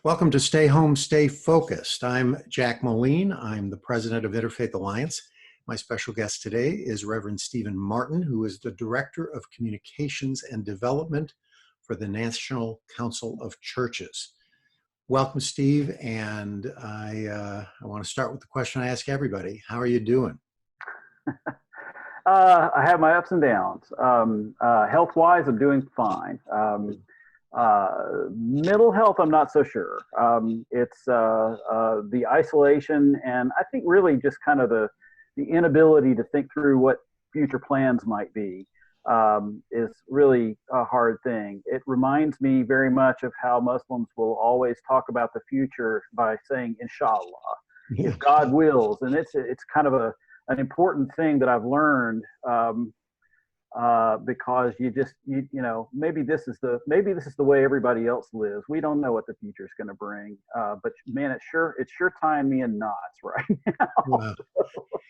Welcome to Stay Home, Stay Focused. I'm Jack Moline. I'm the president of Interfaith Alliance. My special guest today is Reverend Stephen Martin, who is the Director of Communications and Development for the National Council of Churches. Welcome, Steve, and I want to start with the question I ask everybody. How are you doing? I have my ups and downs. Health-wise, I'm doing fine. Mental health, I'm not so sure. It's the isolation, and I think really just kind of the inability to think through what future plans might be is really a hard thing. It reminds me very much of how Muslims will always talk about the future by saying, inshallah, if God wills. And it's kind of an important thing that I've learned because you know, maybe this is the way everybody else lives. We don't know what the future is going to bring, but man, it's sure tying me in knots right now. Wow.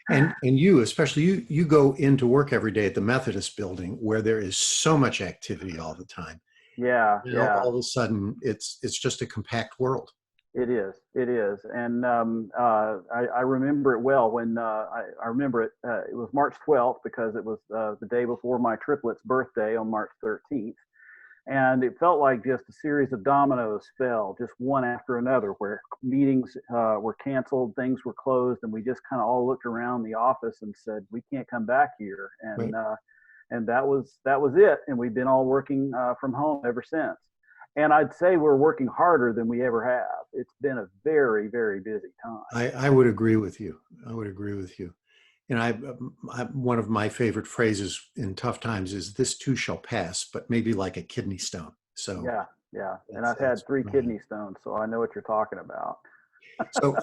And you, especially you go into work every day at the Methodist building where there is so much activity all the time. Yeah, yeah. All of a sudden, it's just a compact world. It is, and I remember it well when I remember it. It was March 12th because it was the day before my triplet's birthday on March 13th, and it felt like just a series of dominoes fell, just one after another, where meetings were canceled, things were closed, and we just kind of all looked around the office and said, we can't come back here, and Right. And that was it, and we've been all working from home ever since. And I'd say we're working harder than we ever have. It's been a very, very busy time. I would agree with you. And one of my favorite phrases in tough times is "This too shall pass," but maybe like a kidney stone. So yeah. And I've had 3 kidney stones, so I know what you're talking about. So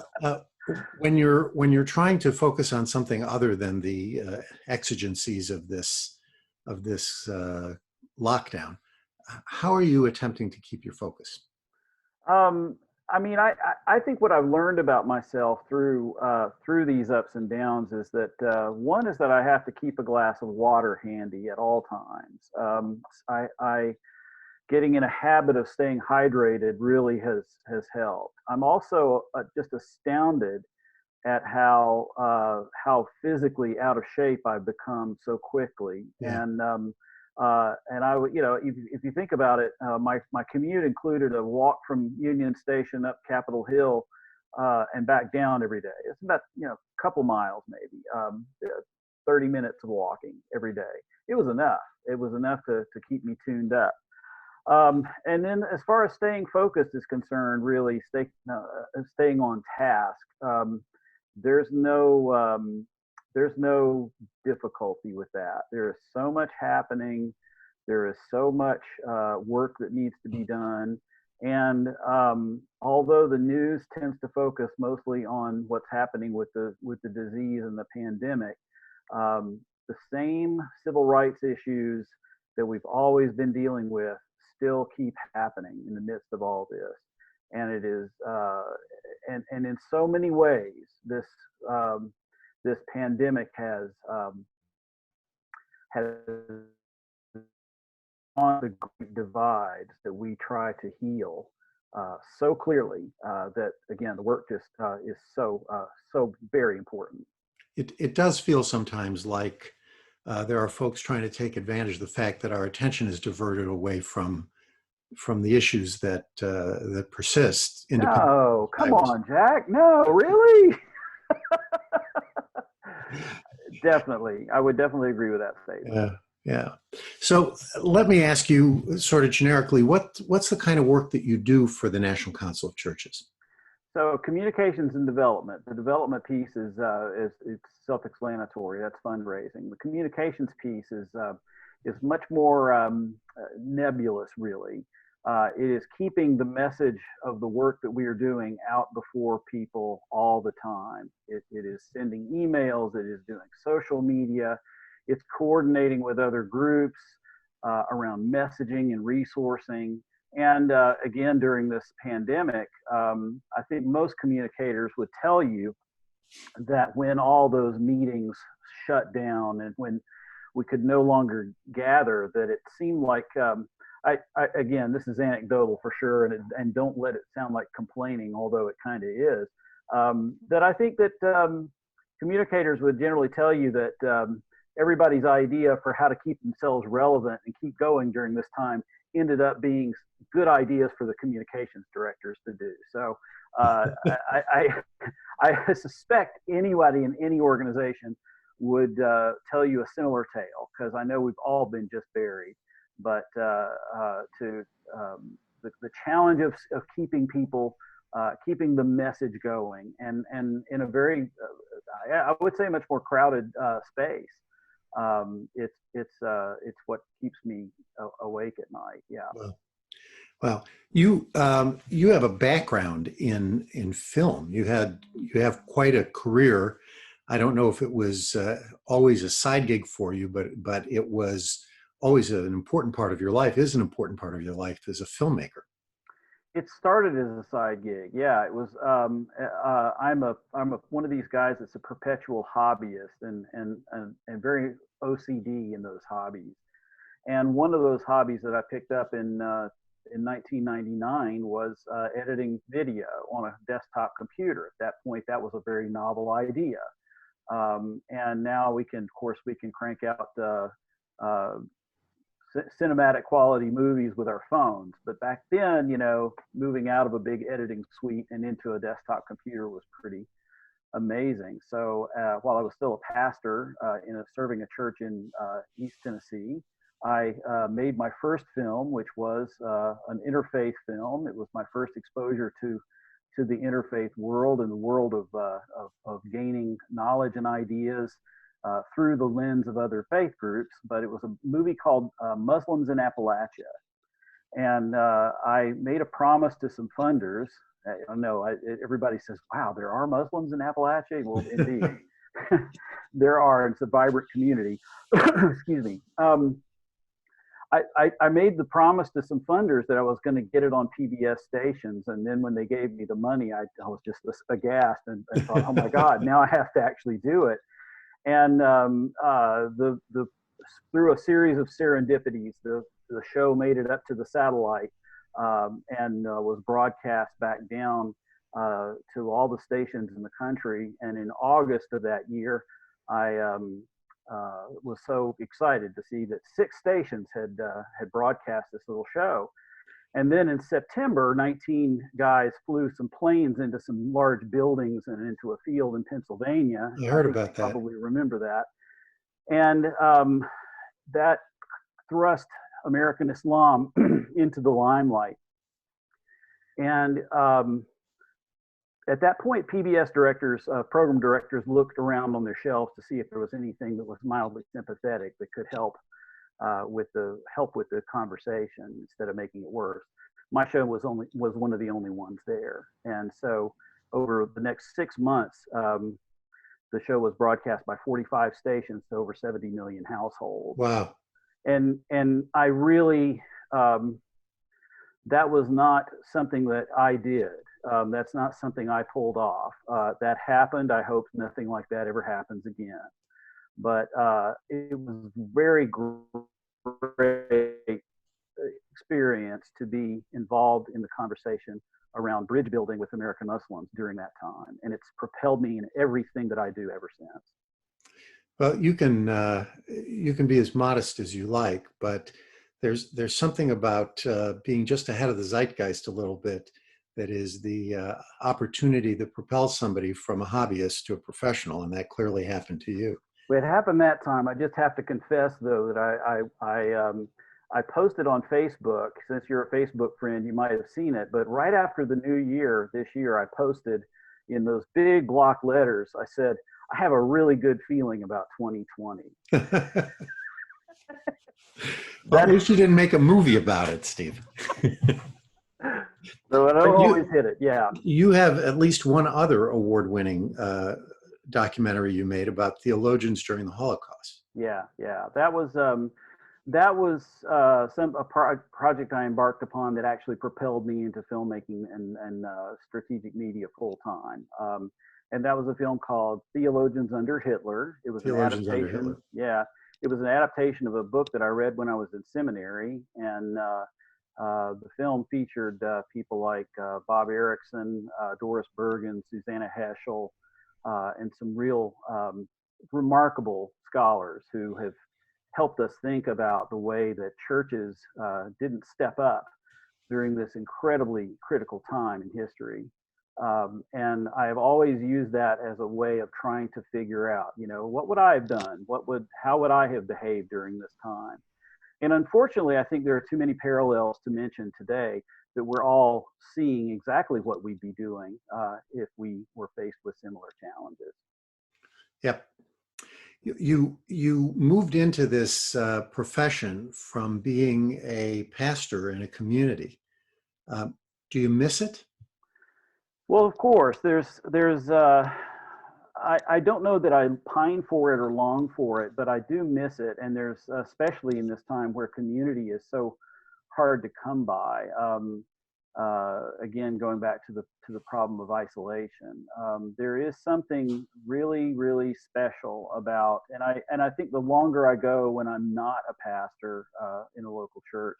when you're trying to focus on something other than the exigencies of this lockdown, how are you attempting to keep your focus? I mean, I think what I've learned about myself through these ups and downs is that one is that I have to keep a glass of water handy at all times. I getting in a habit of staying hydrated really has helped. I'm also just astounded at how physically out of shape I've become so quickly. Yeah. And I would, you know, if you think about it, my commute included a walk from Union Station up Capitol Hill and back down every day. It's about, you know, a couple miles maybe, 30 minutes of walking every day. It was enough. It was enough to keep me tuned up. And then as far as staying focused is concerned, really staying on task. There's no difficulty with that. There is so much happening. There is so much work that needs to be done. And although the news tends to focus mostly on what's happening with the disease and the pandemic, the same civil rights issues that we've always been dealing with still keep happening in the midst of all this. And it is, and in so many ways, this pandemic has on the great divides that we try to heal so clearly that again the work just is so very important. It does feel sometimes like there are folks trying to take advantage of the fact that our attention is diverted away from the issues that persist. No, come on, Jack. No, really. Definitely. I would definitely agree with that statement. Yeah. So let me ask you sort of generically, what's the kind of work that you do for the National Council of Churches? So communications and development. The development piece is it's self-explanatory. That's fundraising. The communications piece is much more nebulous, really. It is keeping the message of the work that we are doing out before people all the time. It is sending emails. It is doing social media. It's coordinating with other groups around messaging and resourcing. And again, during this pandemic, I think most communicators would tell you that when all those meetings shut down and when we could no longer gather, that it seemed like Again, this is anecdotal for sure, and don't let it sound like complaining, although it kind of is. That I think that communicators would generally tell you that everybody's idea for how to keep themselves relevant and keep going during this time ended up being good ideas for the communications directors to do. So I suspect anybody in any organization would tell you a similar tale, because I know we've all been just buried. But the challenge of keeping people, keeping the message going, and in a very, I would say, much more crowded space. It's what keeps me awake at night. Yeah. Well, you have a background in film. You have quite a career. I don't know if it was always a side gig for you, but it was always an important part of your life. Is an important part of your life as a filmmaker. It started as a side gig. Yeah, it was. I'm one of these guys that's a perpetual hobbyist and very OCD in those hobbies. And one of those hobbies that I picked up in 1999 was editing video on a desktop computer. At that point, that was a very novel idea. And now we can crank out cinematic quality movies with our phones. But back then, moving out of a big editing suite and into a desktop computer was pretty amazing. So while I was still a pastor serving a church in East Tennessee, I made my first film, which was an interfaith film. It was my first exposure to the interfaith world and the world of gaining knowledge and ideas through the lens of other faith groups. But it was a movie called Muslims in Appalachia. And I made a promise to some funders. I know everybody says, wow, there are Muslims in Appalachia? Well, indeed, there are. It's a vibrant community. Excuse me. I made the promise to some funders that I was going to get it on PBS stations. And then when they gave me the money, I was just aghast and thought, oh my God, now I have to actually do it. And through a series of serendipities, the show made it up to the satellite and was broadcast back down to all the stations in the country. And in August of that year, I was so excited to see that 6 stations had broadcast this little show. And then in September, 19 guys flew some planes into some large buildings and into a field in Pennsylvania. I heard about that. Probably remember that. And that thrust American Islam into the limelight. And at that point, PBS directors, program directors, looked around on their shelves to see if there was anything that was mildly sympathetic that could help with the conversation instead of making it worse. My show was one of the only ones there, and so over the next 6 months, the show was broadcast by 45 stations to over 70 million households. Wow! And I really that was not something that I did. That's not something I pulled off. That happened. I hope nothing like that ever happens again. But it was very great experience to be involved in the conversation around bridge building with American Muslims during that time. And it's propelled me in everything that I do ever since. Well, you can be as modest as you like, but there's something about being just ahead of the zeitgeist a little bit that is the opportunity that propels somebody from a hobbyist to a professional, and that clearly happened to you. It happened that time. I just have to confess, though, that I posted on Facebook. Since you're a Facebook friend, you might have seen it. But right after the new year, this year, I posted in those big block letters, I said, I have a really good feeling about 2020. Well, at least you didn't make a movie about it, Steve. So I don't always hit it, yeah. You have at least one other award-winning documentary you made about theologians during the Holocaust. Yeah. That was a project I embarked upon that actually propelled me into filmmaking and strategic media full time. And that was a film called Theologians Under Hitler. It was an adaptation. Yeah, it was an adaptation of a book that I read when I was in seminary, and the film featured people like Bob Erickson, Doris Bergen, Susanna Heschel, and some real remarkable scholars who have helped us think about the way that churches didn't step up during this incredibly critical time in history. And I have always used that as a way of trying to figure out, what would I have done? How would I have behaved during this time? And unfortunately, I think there are too many parallels to mention today that we're all seeing exactly what we'd be doing if we were faced with similar challenges. Yep. You moved into this profession from being a pastor in a community. Do you miss it? Well, of course, I don't know that I pine for it or long for it, but I do miss it. And there's, especially in this time where community is so hard to come by. Again, going back to the problem of isolation, there is something really, really special about, and I think the longer I go when I'm not a pastor in a local church,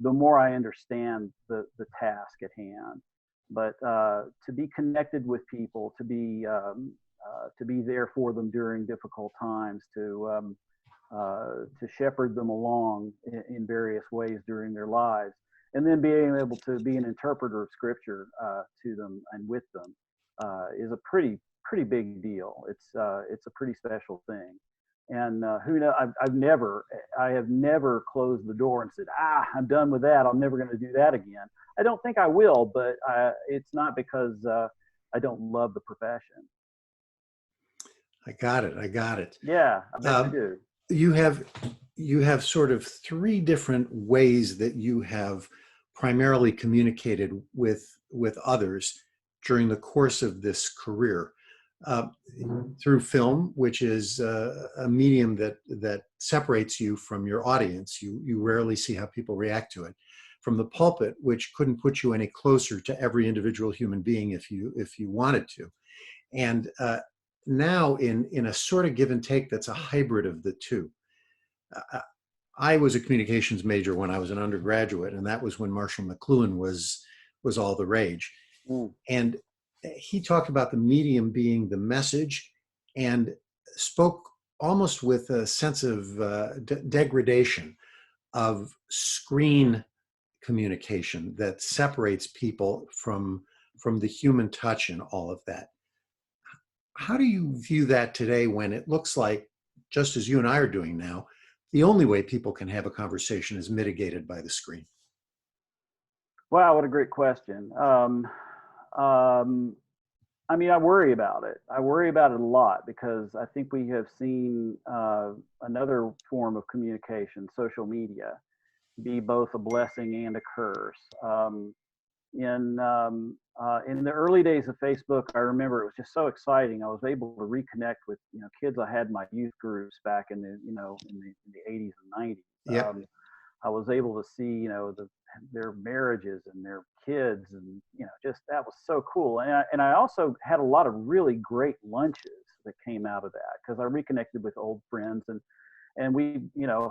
the more I understand the task at hand. But to be connected with people, to be there for them during difficult times, to shepherd them along in various ways during their lives, and then being able to be an interpreter of Scripture to them and with them is a pretty big deal. It's a pretty special thing. And who knows? I have never closed the door and said, I'm done with that. I'm never going to do that again. I don't think I will, but it's not because I don't love the profession. I got it. Yeah, I bet you do. You have sort of three different ways that you have primarily communicated with others during the course of this career. Through film, which is a medium that separates you from your audience. You rarely see how people react to it. From the pulpit, which couldn't put you any closer to every individual human being if you wanted to. And now in a sort of give and take that's a hybrid of the two. I was a communications major when I was an undergraduate, and that was when Marshall McLuhan was all the rage. And he talked about the medium being the message and spoke almost with a sense of degradation of screen communication that separates people from the human touch and all of that. How do you view that today when it looks like, just as you and I are doing now, the only way people can have a conversation is mitigated by the screen? Wow, what a great question. I mean, I worry about it. I worry about it a lot because I think we have seen another form of communication, social media, be both a blessing and a curse. In the early days of Facebook, I remember it was just so exciting. I was able to reconnect with kids I had in my youth groups back in the in the 80s and 90s. Yeah. I was able to see their marriages and their kids, and just that was so cool. And I also had a lot of really great lunches that came out of that because I reconnected with old friends, and we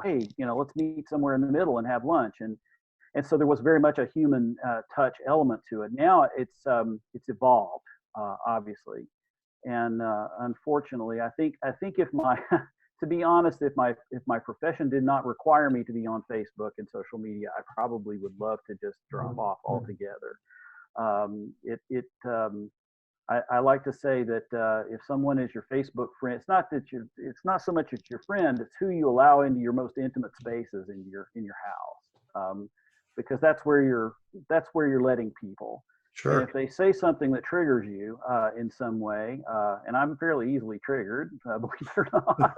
hey, let's meet somewhere in the middle and have lunch. And so there was very much a human touch element to it. Now it's evolved, obviously, and unfortunately, I think if my to be honest, if my profession did not require me to be on Facebook and social media, I probably would love to just drop off altogether. I like to say that if someone is your Facebook friend, it's not so much it's your friend, it's who you allow into your most intimate spaces in your house. Because that's where you're letting people. Sure. And if they say something that triggers you in some way, and I'm fairly easily triggered, believe it or not,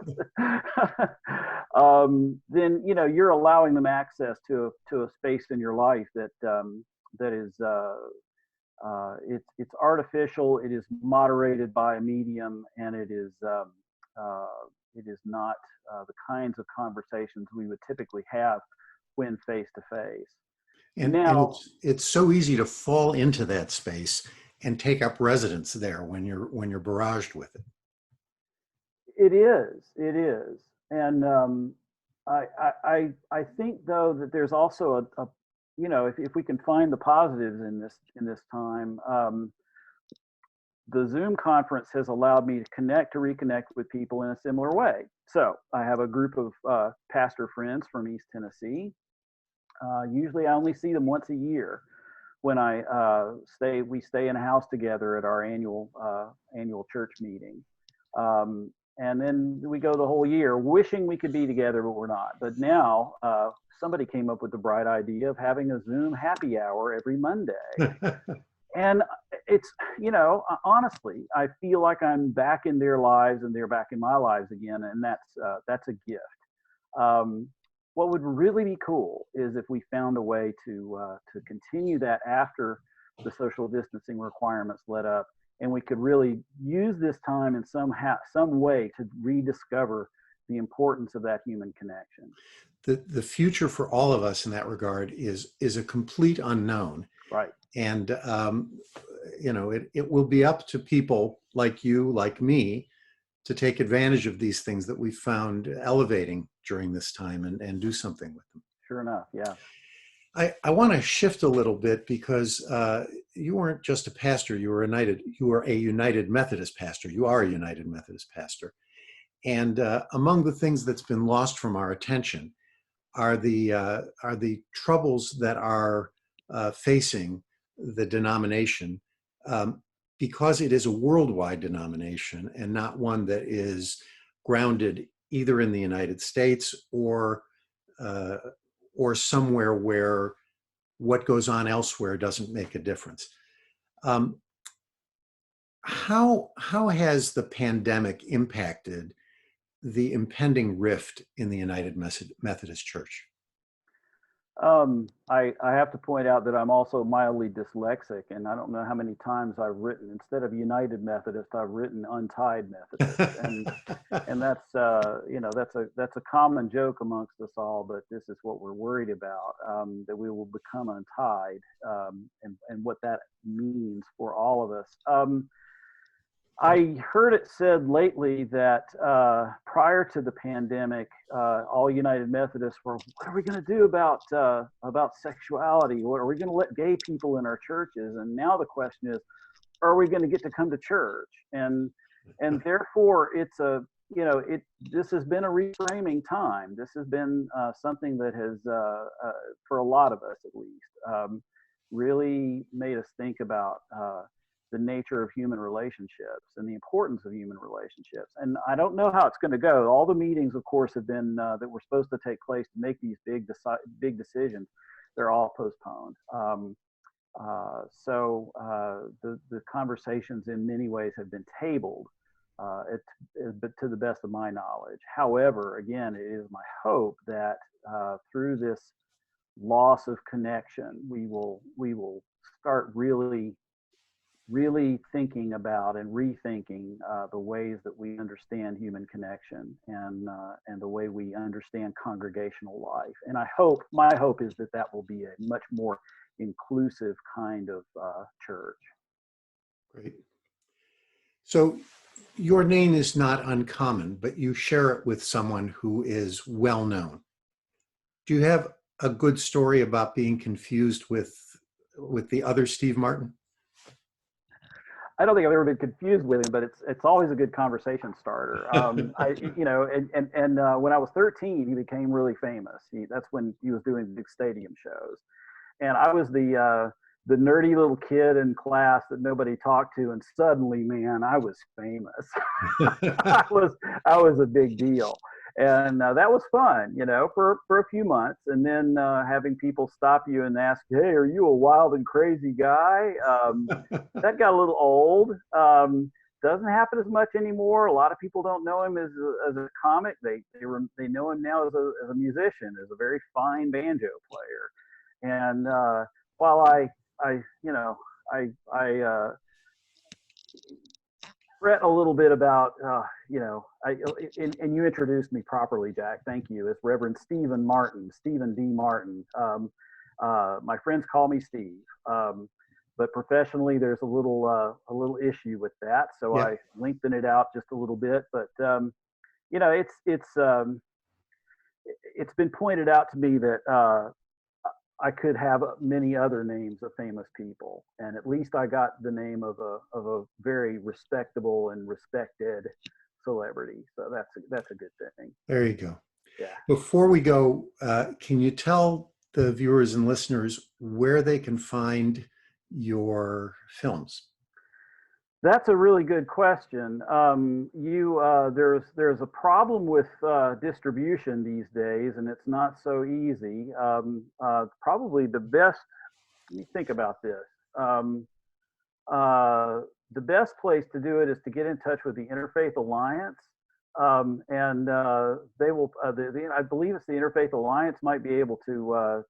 then you're allowing them access to a space in your life that is it's artificial, it is moderated by a medium, and it is not the kinds of conversations we would typically have when face to face. And it's so easy to fall into that space and take up residence there when you're barraged with it. It is. And I think though that there's also a you know, if we can find the positives in this time, the Zoom conference has allowed me to reconnect with people in a similar way. So I have a group of pastor friends from East Tennessee. Usually I only see them once a year when we stay in a house together at our annual church meeting. And then we go the whole year wishing we could be together, but we're not. But now somebody came up with the bright idea of having a Zoom happy hour every Monday. And it's, you know, honestly, I feel like I'm back in their lives and they're back in my lives again. And that's a gift. What would really be cool is if we found a way to continue that after the social distancing requirements let up, and we could really use this time in some way to rediscover the importance of that human connection. The future for all of us in that regard is a complete unknown. Right. And, you know, it will be up to people like you, like me, to take advantage of these things that we found elevating during this time and do something with them. Sure enough, yeah. I want to shift a little bit because you weren't just a pastor, you were a United Methodist pastor. You are a United Methodist pastor. And among the things that's been lost from our attention are the troubles that are facing the denomination, because it is a worldwide denomination and not one that is grounded either in the United States or somewhere where what goes on elsewhere doesn't make a difference. How has the pandemic impacted the impending rift in the United Methodist Church? I have to point out that I'm also mildly dyslexic, and I don't know how many times I've written, instead of United Methodist, I've written Untied Methodist, and that's you know, that's a common joke amongst us all, but this is what we're worried about, that we will become untied, and what that means for all of us. I heard it said lately that prior to the pandemic, all United Methodists were, what are we going to do about sexuality? What are we going to let gay people in our churches? And now the question is, are we going to get to come to church? And therefore, it's this has been a reframing time. This has been something that has, for a lot of us at least, really made us think about the nature of human relationships and the importance of human relationships. And I don't know how it's going to go. All the meetings, of course, have been that were supposed to take place to make these big decisions. They're all postponed. So the conversations in many ways have been tabled, but to the best of my knowledge. However, again, it is my hope that through this loss of connection, we will start really thinking about and rethinking the ways that we understand human connection and the way we understand congregational life. And my hope is that will be a much more inclusive kind of church. Great. So your name is not uncommon, but you share it with someone who is well known. Do you have a good story about being confused with the other Steve Martin? I don't think I've ever been confused with him, but it's always a good conversation starter. And when I was 13, he became really famous. That's when he was doing big stadium shows, and I was the nerdy little kid in class that nobody talked to, and suddenly, man, I was famous. I was a big deal. And that was fun, you know, for a few months. And then having people stop you and ask, hey, are you a wild and crazy guy? That got a little old. Doesn't happen as much anymore. A lot of people don't know him as a comic. They know him now as a musician, as a very fine banjo player. And while I fret a little bit about, and you introduced me properly, Jack. Thank you. It's Reverend Stephen D. Martin. My friends call me Steve, but professionally, there's a little issue with that. So yeah. I lengthen it out just a little bit. But it's been pointed out to me that I could have many other names of famous people, and at least I got the name of a very respectable and respected celebrity. So that's a good thing. There you go. Yeah. Before we go, can you tell the viewers and listeners where they can find your films? That's a really good question. There's a problem with distribution these days, and it's not so easy. Probably the best. Let me think about this. Um, the best place to do it is to get in touch with the Interfaith Alliance, and they will. I believe it's the Interfaith Alliance might be able to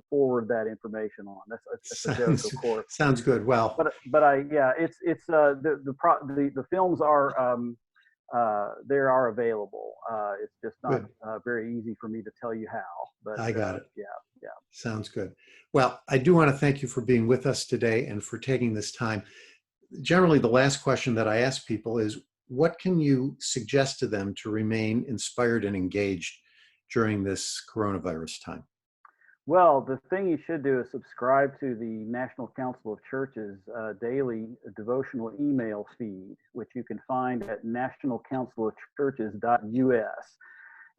forward that information on. That's a joke, of course. Sounds good. Well, But it's the films are they are available. It's just not good. very easy for me to tell you how. But I got it. yeah, yeah. Sounds good. Well, I do want to thank you for being with us today and for taking this time. Generally, the last question that I ask people is, what can you suggest to them to remain inspired and engaged during this coronavirus time? Well, the thing you should do is subscribe to the National Council of Churches daily devotional email feed, which you can find at nationalcouncilofchurches.us.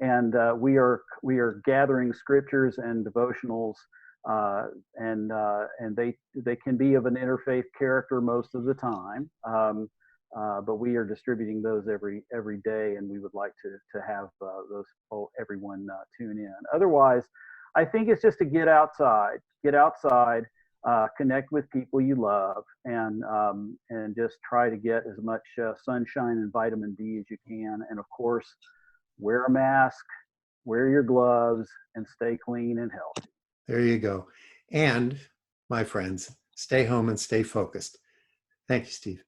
And we are gathering scriptures and devotionals, and they can be of an interfaith character most of the time. But we are distributing those every day, and we would like to have those everyone tune in. Otherwise, I think it's just to get outside, connect with people you love, and just try to get as much sunshine and vitamin D as you can. And of course, wear a mask, wear your gloves, and stay clean and healthy. There you go. And my friends, stay home and stay focused. Thank you, Steve.